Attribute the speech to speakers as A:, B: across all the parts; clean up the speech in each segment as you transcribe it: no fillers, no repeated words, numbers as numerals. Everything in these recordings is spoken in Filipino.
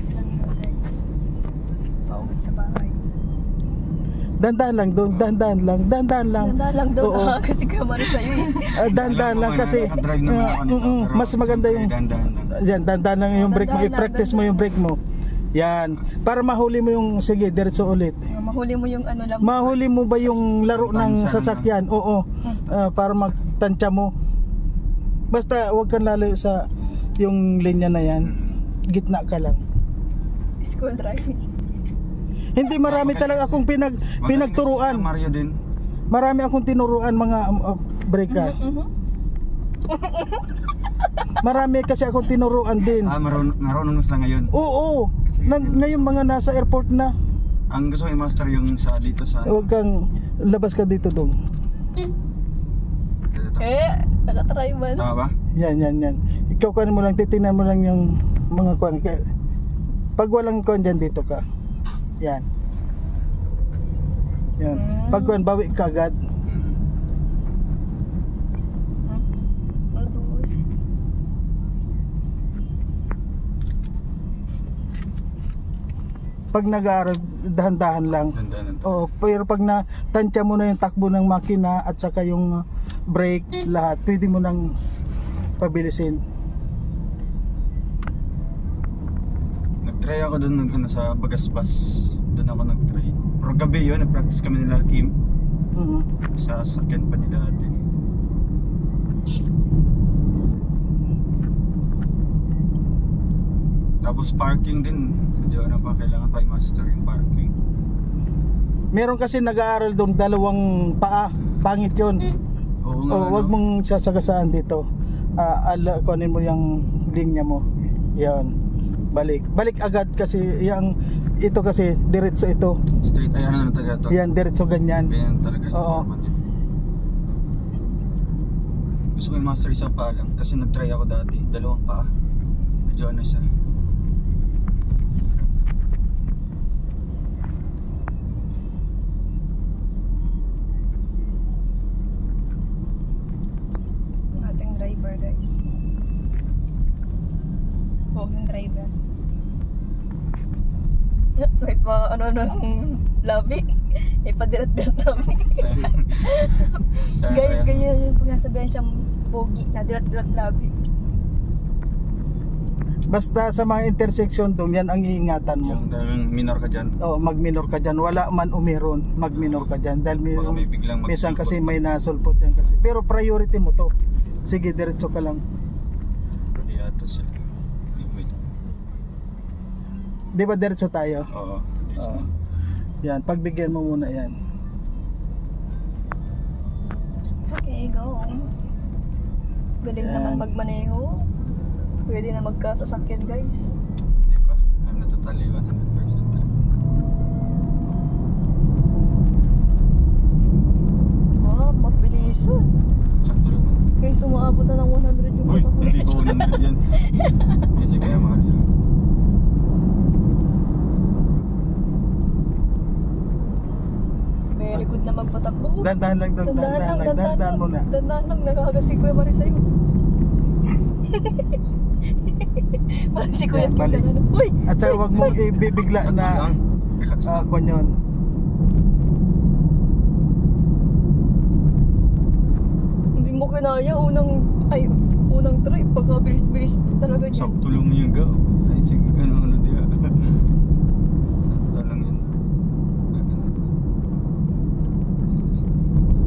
A: sila nila guys. Pauwi sa bahay.
B: Dandan lang doon, dandan lang.
A: Dandan lang daw kasi kamari sa'yo eh.
B: Dandan lang kasi mas maganda yung yan, dandan lang yung brake mo, i-practice mo yung brake mo. Yan, para mahuli mo yung, sige, diretso ulit.
A: Mahuli mo yung ano lang.
B: Mahuli mo ba yung laro ng sasakyan? Oo, para magtansya mo. Basta huwag kang lalayo sa yung linya na yan. Gitna ka lang.
A: School driving.
B: Hindi, marami talaga akong pinagturuan.
C: Mario din.
B: Marami akong tinuruan mga breka. Marami kasi akong tinuruan din.
C: Marunong sila ngayon.
B: Oo. Ngayon mga nasa airport na.
C: Ang gusto ko i-master yung sa dito sa...
B: Huwag kang labas ka dito dong.
A: Nakatry man.
C: Tama ba?
B: Yan. Ikaw kan mo lang, titingnan mo lang yung mga kuan. Pag walang kuan dyan, dito ka. Yan. Pag kuan, bawi ka agad. Pag nag-aaral, dahan-dahan lang. Oo, pero pag natansya mo na yung takbo ng makina at saka yung brake, lahat, pwede mo nang pabilisin.
C: Nag-try ako doon sa Bagasbas. Doon ako nag-try. Pero gabi yun, nag-practice kami nila Kim. Sa sakyan pa ni dati. Tapos parking din. Medyo ano pa, kailangan pa i-master yung parking.
B: Meron kasi nag-aaral doon, dalawang paa. Pangit yun.
C: Oo nga,
B: wag mong sasagasaan dito. Kunin mo yung linya mo. Yan. Balik agad kasi yung ito kasi diretso ito.
C: Straight ay ano talaga to.
B: Yan, diretso ganyan.
C: Ganyan talaga.
B: Oo.
C: Gusto ko i-master isang paa lang kasi nag-try ako dati, dalawang paa. Medyo ano siya.
A: Driver guys. Yung driver. Kahit pa ano ng labi. Ipadilat-dilat namin. Guys, ganyan yung pagkasabihan siyang pogi na dilat-dilat labi.
B: Basta sa mga intersection doon, yan ang iingatan mo.
C: Yung minor ka dyan.
B: Oo, mag-minor ka dyan. Wala man umiron, mag-minor ka dyan. Dahil may minsan kasi may nasulpot dyan kasi. Pero priority mo to. Sige, diretso ka lang.
C: Di ata sila.
B: Di ba diretso tayo?
C: Oo.
B: Yan, pagbigyan mo muna yan.
A: Okay, go. Galing naman magmaneho. Pwede na magkasasakyan guys.
C: Hindi pa. I'm not totally 100%.
A: Wow, mabilison.
C: Sakto lang.
A: Guys, umaabot na ng 100 yung
C: Uy,
A: mata ko.
C: hindi ko 100 yan. Kasi kaya mahal yun.
A: Very good na magpatakbo.
B: Dandahan lang doon, dandahan muna.
A: Dandahan lang, nakakasi Kuya Mari sa'yo. Parang si Kuya Kim na ano. Uy!
B: At saka huwag mong ibibigla na kung yun.
A: Hindi mo kinaya, unang try, pagkabilis-bilis talaga dyan.
C: Sakto lang yung go. Ay, sige, ano diya. Sakto lang yun.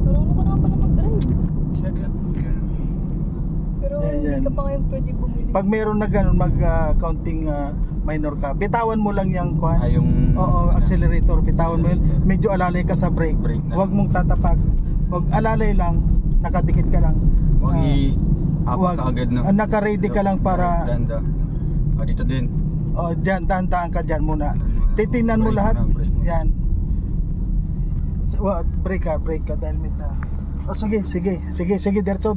A: Marunong ka naman pala mag-drive.
C: Sige.
A: Pero hindi ka pa ngayon pwede bumili.
B: Pag meron na ganun, mag-counting minor ka, bitawan mo lang yung kuhan. Oo, accelerator, bitawan mo yun. Medyo alalay ka sa brake. Huwag mong tatapak. Huwag alalay lang, nakadikit ka lang.
C: Huwag kaagad na.
B: Naka-ready ka lang para
C: Danda. Dito din.
B: Diyan, dahan-dahan ka dyan muna. Titingnan mo lahat. Yan. Brake ka dahil may ta. Sige, diretso.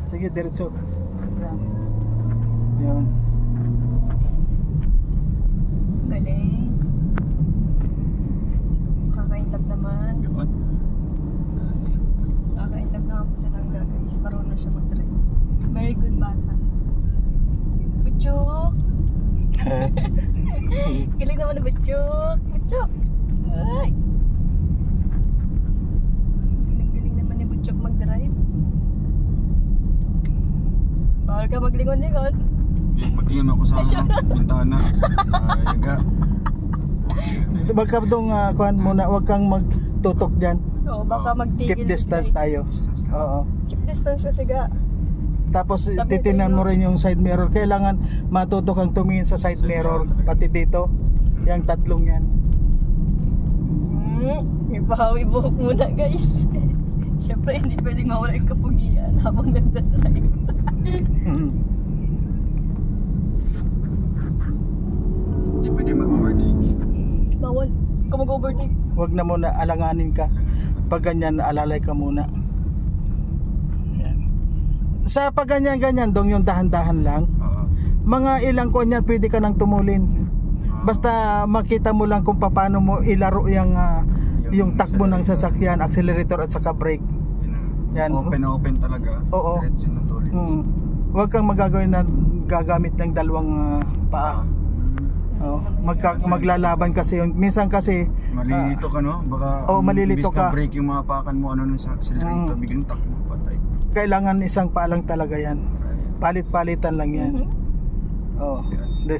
B: Sige, diretso. Yan.
A: Galing. Kakaintab naman. Kakaintab naman po sa langga guys. Marunong siya mag-drive. Very good bata. Good joke. Galing naman na Butchok. Butchok. Ay. Galing naman ni Butchok mag-drive. Bawal ka maglingon-lingon.
C: Magtingin ako sa bintana. Ayaga.
B: Wag ka dong kuhan muna, wag kang magtutok diyan.
A: Oo, baka magtigil.
B: Keep distance tayo. Oo.
A: Keep distance kasi ga.
B: Tapos titingnan mo rin yung side mirror. Kailangan matuto kang tumingin sa side mirror pati dito. Yang tatlong yan.
A: Ibahawi buhok muna guys. Siyempre hindi pwedeng mawala yung kapugian habang nagdadrive.
C: Hindi pwede mag-overtake.
A: Bawal ka mag-overtake.
B: Wag na muna, alanganin ka. Pag ganyan, alalay ka muna. Yan. Sa pag ganyan dong yung dahan-dahan lang. Mga ilang kuan yan, pwede ka nang tumulin. Basta makita mo lang kung paano mo ilaro yung takbo ng sasakyan, accelerator at saka brake. Yan.
C: Open talaga.
B: Oo.
C: Diretso na tuloy.
B: Huwag kang magagawin na gagamit ng dalawang paa. Maglalaban kasi yun. Minsan kasi
C: malilito ka, no? Baka
B: malilito ka.
C: Brake yung mapakan mo sa accelerator, biglang takbo patay.
B: Kailangan isang paa lang talaga yan. Palit-palitan lang yan.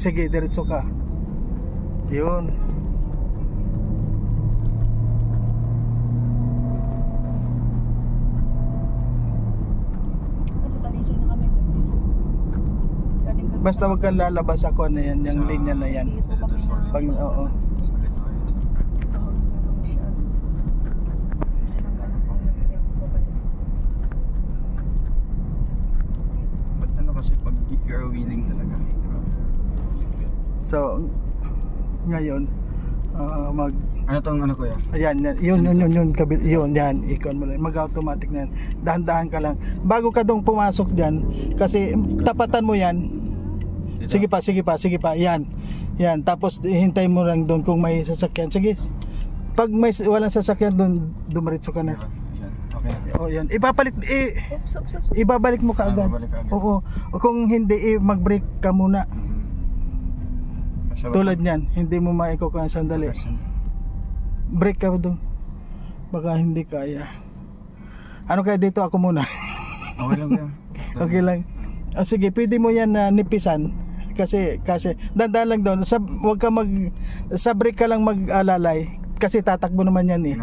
B: Sige, diretso ka. Yun.
A: Kasi talisay na kami guys.
B: Basta wag kang lalabas ako na yan, yung linya na yan. Pag, oo.
C: But ano kasi pag if you're willing talaga.
B: So ngayon
C: ano tong ano ko yan?
B: Ayan, yun yan, ikon mo lang, mag-automatic na yan. Dahan-dahan ka lang. Bago ka dong pumasok diyan kasi tapatan mo yan. Sige pa. Yan. Tapos hintay mo lang doon kung may sasakyan. Sige. Pag may walang sasakyan doon, dumiretso ka na.
C: Okay.
B: Yan. Ibabalik mo kaagad. Oo. Kung hindi mag-brake ka muna. Tulad niyan, hindi mo maiko ka sandali. Brake ka doon. Baka hindi kaya. Ano kaya dito ako muna?
C: Okay lang yan.
B: Okay lang. Sige, pwede mo yan nipisan. Kasi dandan lang doon. Wag ka sa brake ka lang mag-alalay kasi tatakbo naman yan eh.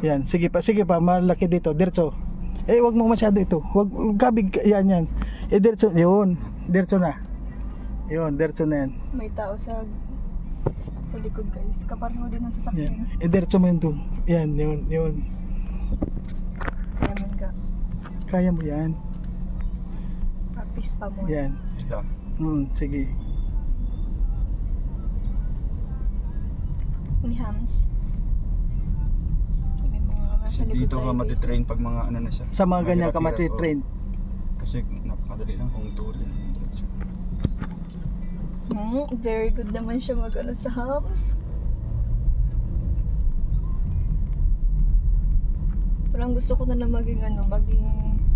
B: Yan, sige pa, malaki dito, diretso. Wag mo masyado ito. Wag kabig yan. Diretso, yun. Diretso na. Yun, diretso na yan.
A: May tao sa likod guys. Kapareho din ang sasakyan.
B: Diretso mo yun doon. Yan, yun.
A: Yaman ka.
B: Kaya mo yan.
A: Practice pa mo.
B: Yan. Sige.
A: May hands. May mga nasa likod
C: dito ka matitrain pag mga ano na siya.
B: Sa mga ganyan ka matitrain.
C: Kasi napakadali lang kung turin.
A: Very good naman siya mag-ano sa hams. Parang gusto ko na maging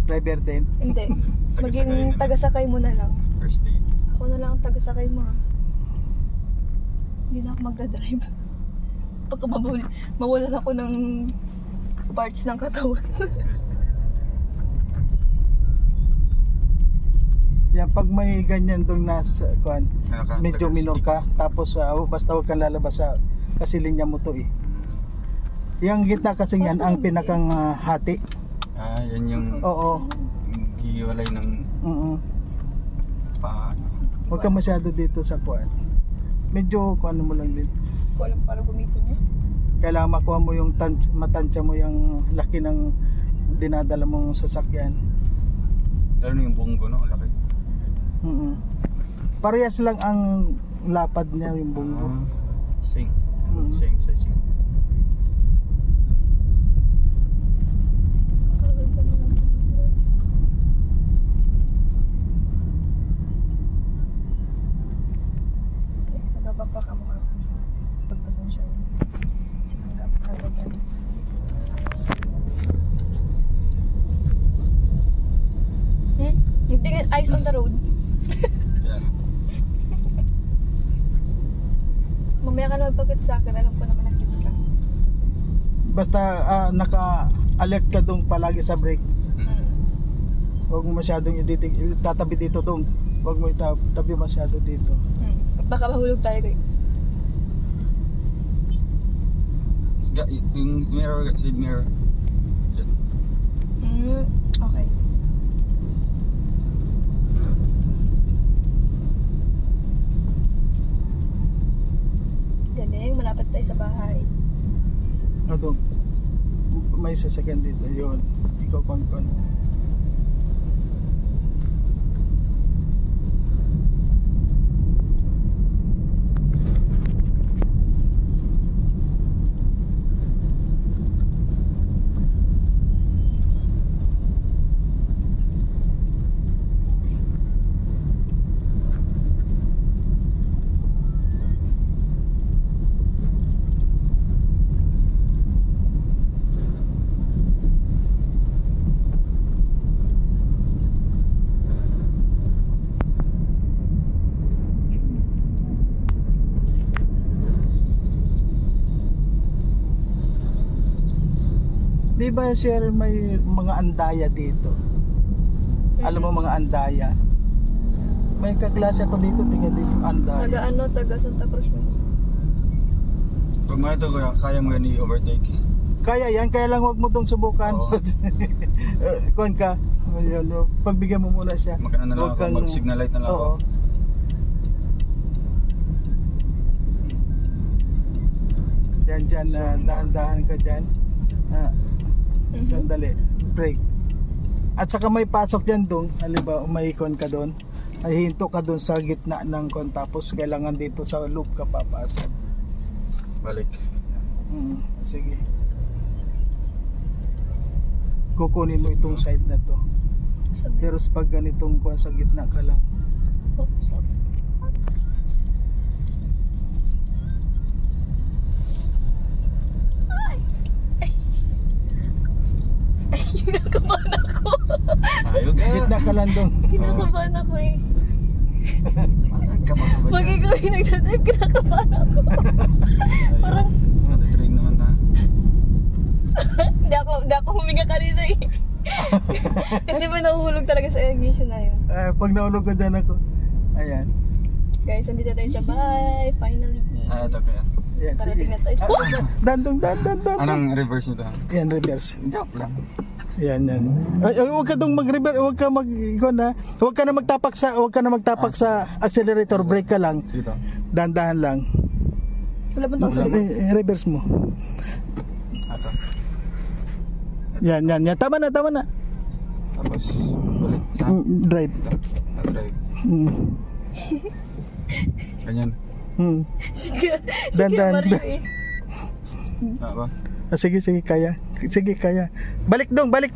B: driver din?
A: Hindi. Maging taga-sakay mo na lang.
C: First date.
A: Ako na lang ang taga-sakay mo. Hindi na ako magdadrive. Pagka mawalan ako ng parts ng katawan.
B: Yan, pag may ganyan dong nasa kuan, medyo minor ka, tapos basta huwag kang lalabas kasi linya mo to eh. Yung gitna kasi yan ang pinakang hati.
C: Yan yung hiwalay ng paano.
B: Huwag ka masyado dito sa kuan. Medyo kuan mo lang din.
A: Kulang para gamitin niya.
B: Kailangan makuha mo yung matansya mo yung laki ng dinadala mong sasakyan.
C: Lalo yung bunggo, no? Laki.
B: Parehas lang ang lapad niya yung bunggo.
C: Same size lang.
A: Sa babakpak ang mukha ko. Pagpasensya yun. Sinanggap na ganyan. Nagtingin eyes on the road. mamaya ka na magpakit sa akin, alam ko naman nakit ka.
B: Basta naka-alert ka dong palagi sa brake. Huwag mo masyadong tatabi dito dong. Huwag mo itabi masyado dito.
A: Baka mahulog tayo guys.
C: Yung mirror, side mirror. Yan.
A: Okay. Galing, malapit tayo sa bahay.
B: Ano? May sasakyan dito. Yun. Ikaw kon. Di ba sir, may mga andaya dito? Alam mo mga andaya? May kaklase ako dito, tingnan dito andaya.
A: Taga Santa Cruz.
C: Pag mga ito, kaya mo yan i-overtake.
B: Kaya yan, kaya lang wag mo tong subukan. Kuhan ka, pagbigyan mo muna siya.
C: Magkano na lang ako, mag-signal light na lang ako.
B: Yan dyan, dahan-dahan ka dyan. Sandali, break. At saka may pasok dyan dong, halimbawa umaikon ka doon, ay hinto ka doon sa gitna ng kon, tapos kailangan dito sa loop ka papasok.
C: Balik.
B: Sige. Kukunin mo itong side na to. Pero pag ganitong kon sa gitna ka lang.
A: Oh, sorry. Kinakabahan ako.
C: Ayog eh.
B: Gitna ka lang dong.
A: Kinakabahan ako eh.
C: Kabahan ba
A: Pag ikaw yung nagdadrive, kinakabahan ako. Parang
C: nadadrain naman na.
A: Hindi ako huminga kanina eh. Kasi may nahuhulog talaga sa ignition na yun.
B: Pag nahulog ka dyan ako. Ayan.
A: Guys, andito tayo sa bahay. Finally.
C: Ito kaya.
B: Ayan,
A: Parating na tayo.
B: Dandong.
C: Anong reverse nito?
B: Yan, reverse.
C: Joke lang.
B: Yan. Ay, huwag ka dong mag-reverse, huwag ka huwag ka na magtapak sa accelerator, brake ka lang.
C: Sige to.
B: Dahan-dahan lang.
A: Wala bang tong
B: Reverse mo.
C: Ito.
B: Yan. Tama na.
C: Tapos, ulit sa
B: Drive.
C: drive. Ganyan.
A: Sige,
B: Dan.
A: Mario eh.
C: Ba?
B: Sige, kaya. Sige, kaya. Balik dong, balik.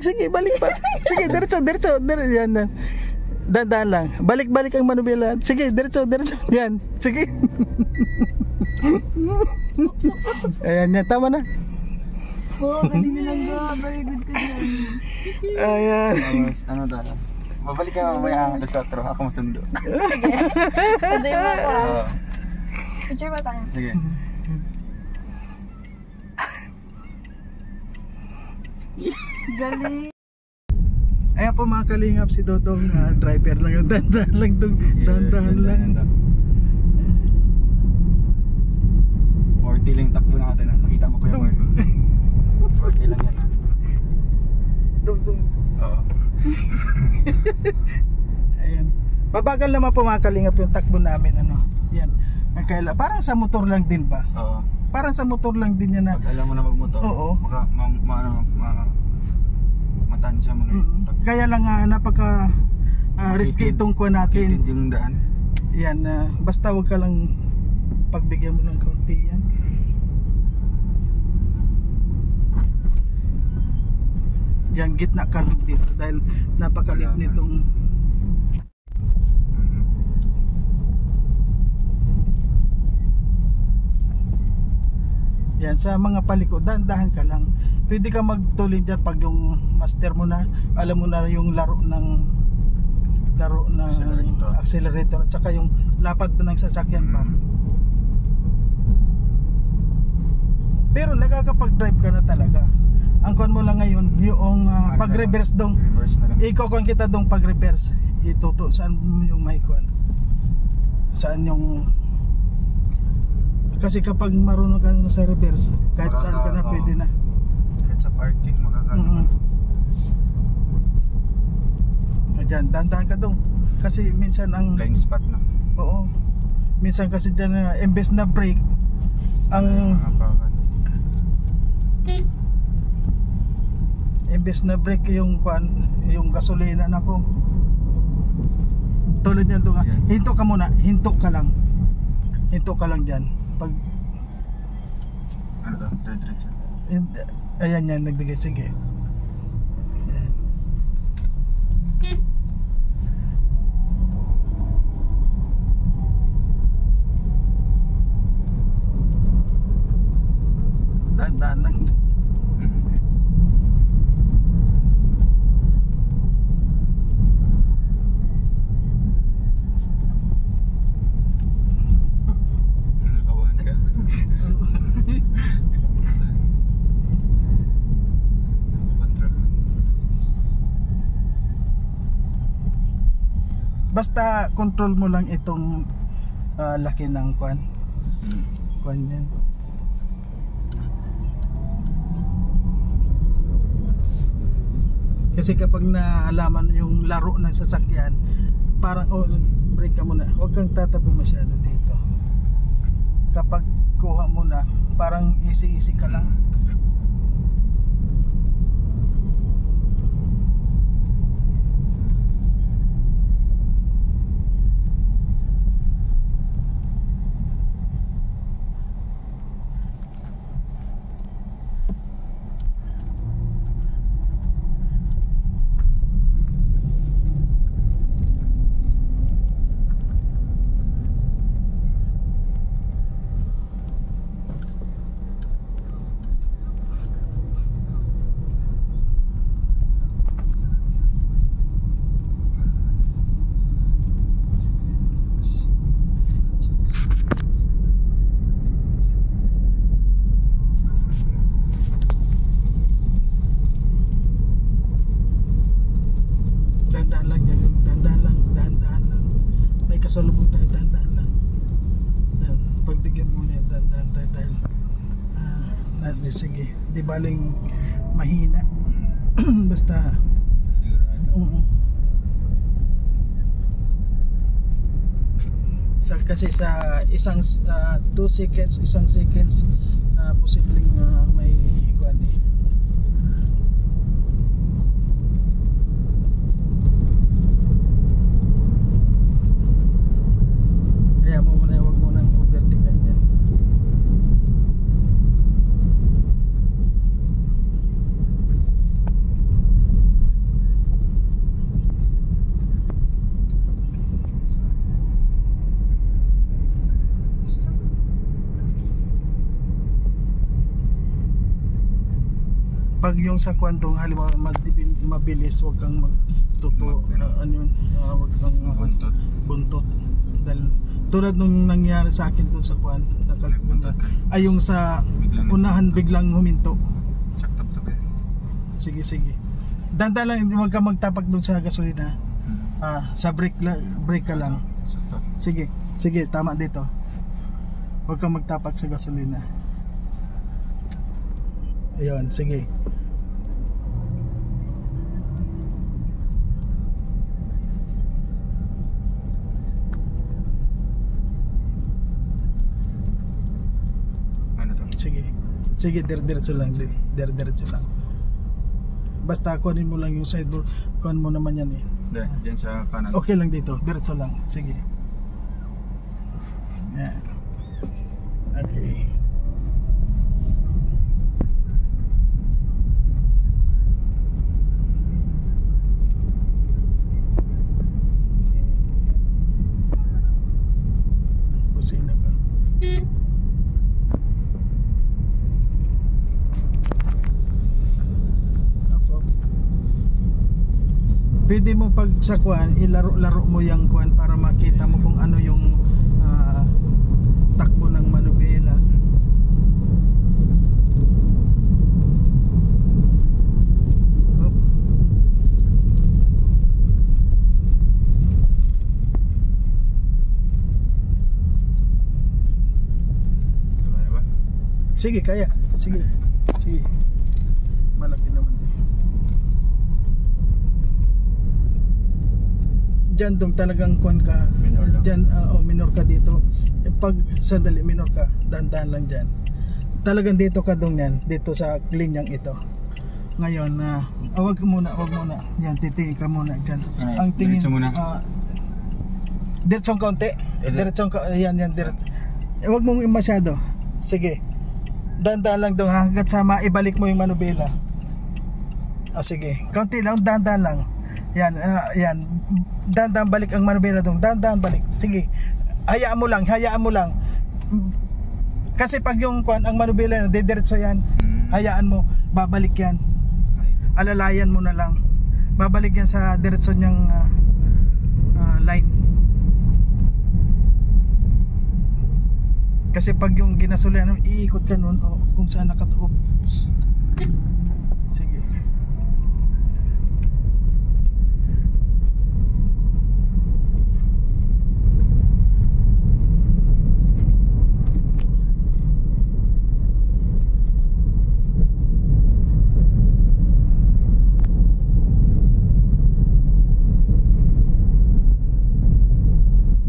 B: Sige, balik pa. Sige, diretso. Yan. Dahan lang. Balik ang manubela. Sige, diretso. Yan. Sige. Ayan, tama na.
A: Oh, galing na lang ba? Very good ka dyan.
B: Ayan.
C: Tapos, ano tayo? Babalik ka mamaya alas 4. Ako masundo.
A: Sige. Sunday mo ako. Picture mo tayo.
C: Sige.
A: Galing.
B: Ayan po mga kalingap, si Dodong driver lang yung dahan-dahan lang.
C: 40 lang takbo natin. Makita mo Kuya Mark. 40 lang yan.
B: Dong.
C: Oo.
B: Ayan. Babagal naman po mga kalingap yung takbo namin, ano. Yan. Parang sa motor lang din ba?
C: Oo.
B: Parang sa motor lang din yan na.
C: Pag alam mo na magmotor.
B: Oo.
C: Matansya mo na.
B: Kaya lang napaka risky itong kuha natin.
C: Kitid yung daan.
B: Yan, basta wag ka lang pagbigyan mo ng kaunti yan. Yan, gitna ka lang dito dahil napakalit nitong yan, sa mga paliko, dahan-dahan ka lang. Pwede ka magtulin dyan pag yung master mo na, alam mo na yung laro ng laro ng accelerator at saka yung lapad ng sasakyan pa. Pero nakakapag-drive ka na talaga. Ang kon mo lang ngayon yung pag-reverse dong. Ikaw kon kita dong pag-reverse. Ituto saan yung may kon. Saan yung kasi kapag marunong ka na sa reverse, kahit saan ka na pwede na.
C: Kahit sa parking makakano.
B: Diyan, dandan ka dong. Kasi minsan ang
C: blind spot na.
B: Oo. Minsan kasi diyan na imbes na brake ang imbes na brake yung kwan, yung gasolina nako. Tulad niyan to nga. Hinto ka muna, hinto ka lang. Hinto ka lang diyan. Pag
C: ano to? Diretso.
B: Ayan yan, nagbigay. Sige. Ayan. Daan lang.
C: Nakawan ka.
B: Basta control mo lang itong laki ng kwan. Kwan yan. Kasi kapag naalaman yung laro ng sasakyan, parang brake ka muna. Huwag kang tatabi masyado dito. Kapag kuha mo na, parang easy ka lang. Dahan-dahan lang dyan, dahan-dahan lang. May kasalubong tayo, dahan-dahan lang. Pagbigyan mo na yan, dahan-dahan tayo dahil sige, di baling mahina. Basta
C: sigurado.
B: Kasi sa isang 2 seconds, isang seconds posibleng may kuan eh. Kaya mo muna, huwag mo nang overtaken yan. Pag yung sa kwantong halimbawa mabilis, huwag kang magtuto, ano yun, huwag kang buntot. Dahil tulad nung nangyari sa akin dun sa kwan, ay yung sa unahan biglang huminto. Sige. Danda lang, huwag kang magtapak dun sa gasolina. Sa brake ka lang. Sige, tama dito. Huwag kang magtapak sa gasolina. Ayun, sige.
C: Ano to?
B: Sige, diretso lang. Basta kunin mo lang yung sideboard. Kunin mo naman yan eh.
C: Diyan sa kanan.
B: Okay lang dito, diretso lang. Sige. Yan. Okay. Kusina ka. Pwede mo pag sa kuan, ilaro-laro mo yung kuan para makita mo kung ano yung takbo ng manubela. Hop.
C: Ano ba?
B: Sige, kaya. Sige. Sige. Malaki naman. Diyan dong talagang kuan ka.
C: Minor lang.
B: Diyan, minor ka dito. Pag sandali minor ka, dahan-dahan lang diyan. Talagang dito ka dong yan, dito sa linyang ito. Ngayon, wag muna. Yan, titingin ka muna diyan. Ang tingin
C: diretso muna.
B: Diretsong kaunti. Diretsong yan, diretso. Wag mong masyado. Sige. Dahan-dahan lang dong hanggat sa maibalik mo yung manubela. Sige. Kaunti lang, dahan-dahan lang. Yan, yan. Dahan-dahan balik ang manubela dong. Dahan-dahan balik. Sige. Hayaan mo lang. Kasi pag yung kuan ang manubela na didiretso yan, hayaan mo, babalik yan. Alalayan mo na lang. Babalik yan sa diretso niyang line. Kasi pag yung ginasulian, iikot ka nun kung saan nakatuog. Sige.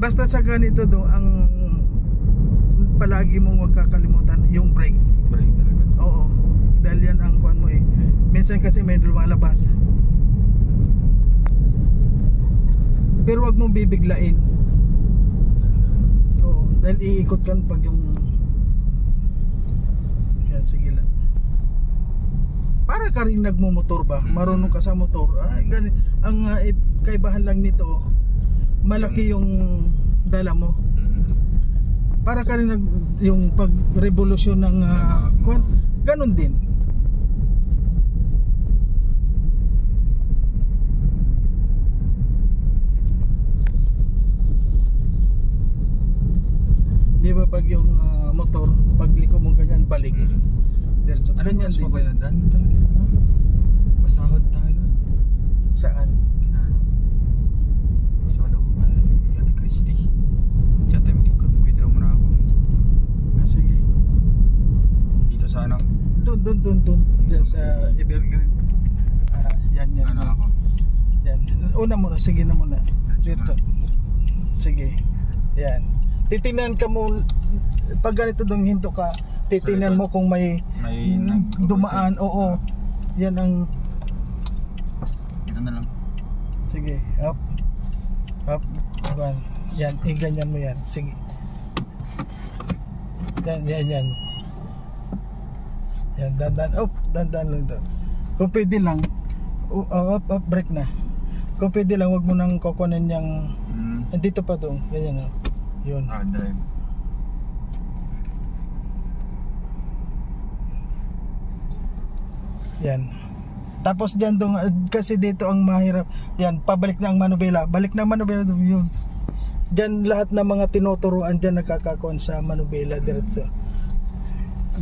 B: Basta sa ganito do, ang palagi mong huwag kakalimutan yung brake.
C: Brake talaga.
B: Oo, dahil yan ang kuan mo eh. Minsan kasi may lumalabas. Pero wag mong bibiglain. Oo, dahil iikot kan pag yung yan, sige lang. Para ka rin nagmumotor ba? Marunong ka sa motor. Ay, ganun. Ang kaibahan lang nito, malaki yung dala mo. Para ka rin yung pag-revolusyon ng kuan, ganun din. Di ba pag yung motor, pagliko mo ganyan, balik. Diretso. Ganyan din.
C: Ano ba yan? Dan talaga na. Masahod tayo.
B: Saan?
C: Kinano. Masahod ako kay Ate Christy. Siya tayo mag-withdraw muna ako.
B: Sige.
C: Dito sa ano?
B: Doon. Diyan sa Evergreen. Yan.
C: Ano ako?
B: Yan. Una muna, sige na muna. Diretso. Sige. Yan. Titingnan ka mo pag ganito dong hinto ka, titingnan mo kung may dumaan. Oo. Yan ang
C: Ito na lang.
B: sige. Up. Yan, ganyan mo yan. Sige. Yan. Yan, dandan. Dandan lang daw. Kung pwede lang, up, break na. Kung pwede lang, wag mo nang kukunin yung dito pa doon. Ganyan. Yun.
C: Drive.
B: Yan. Tapos dyan doon, kasi dito ang mahirap. Yan, pabalik na ang manubela. Balik na ang manubela doon. Yun. Dyan lahat ng mga tinuturuan dyan nagkakakuan sa manubela diretso.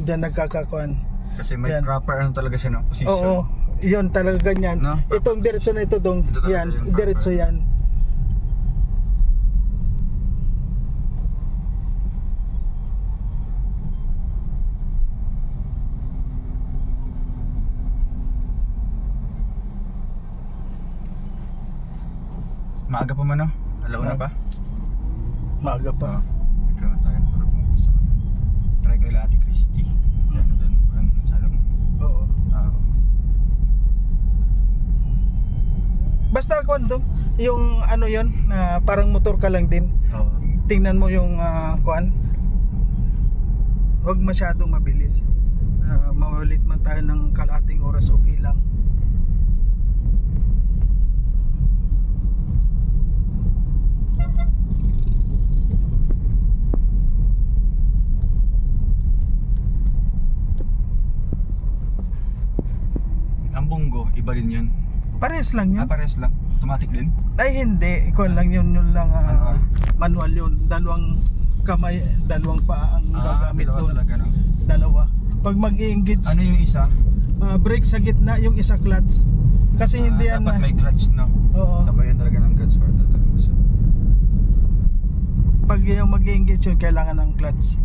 B: Dyan nagkakakuan.
C: Kasi may
B: Yan.
C: proper ano talaga siya, no? Position.
B: Oo. Yun talaga ganyan.
C: No?
B: Itong diretso na ito doon.
C: Ito talaga
B: Yan,
C: yung proper.
B: diretso yan.
C: Maaga pa man, no? Alauna pa?
B: Maaga pa.
C: Withdraw tayo para pumunta sa ano. Try ko ila Ate Christy. Yan na doon. Sa alam
B: Oo.
C: tao.
B: Basta kuan doon, yung ano yun, parang motor ka lang din.
C: Oo.
B: Tingnan mo yung kuan. Huwag masyadong mabilis. Mawalit man tayo ng kalahating oras, okay lang.
C: Ang Bungo, iba rin yun.
B: Parehas lang yun.
C: Pares lang. automatic din?
B: Ay hindi, ikaw lang yun lang manual yun. Dalawang kamay, dalawang paa ang gagamit
C: dalawa
B: doon.
C: Talaga, no?
B: Dalawa. Pag mag-i-engage,
C: Ano yung isa?
B: brake sa gitna, yung isa clutch. Kasi hindi yan
C: dapat may clutch, no?
B: Oo.
C: Sabayan talaga ng clutch for tatakbo siya.
B: Pag yung mag-i-engage yun, kailangan ng clutch.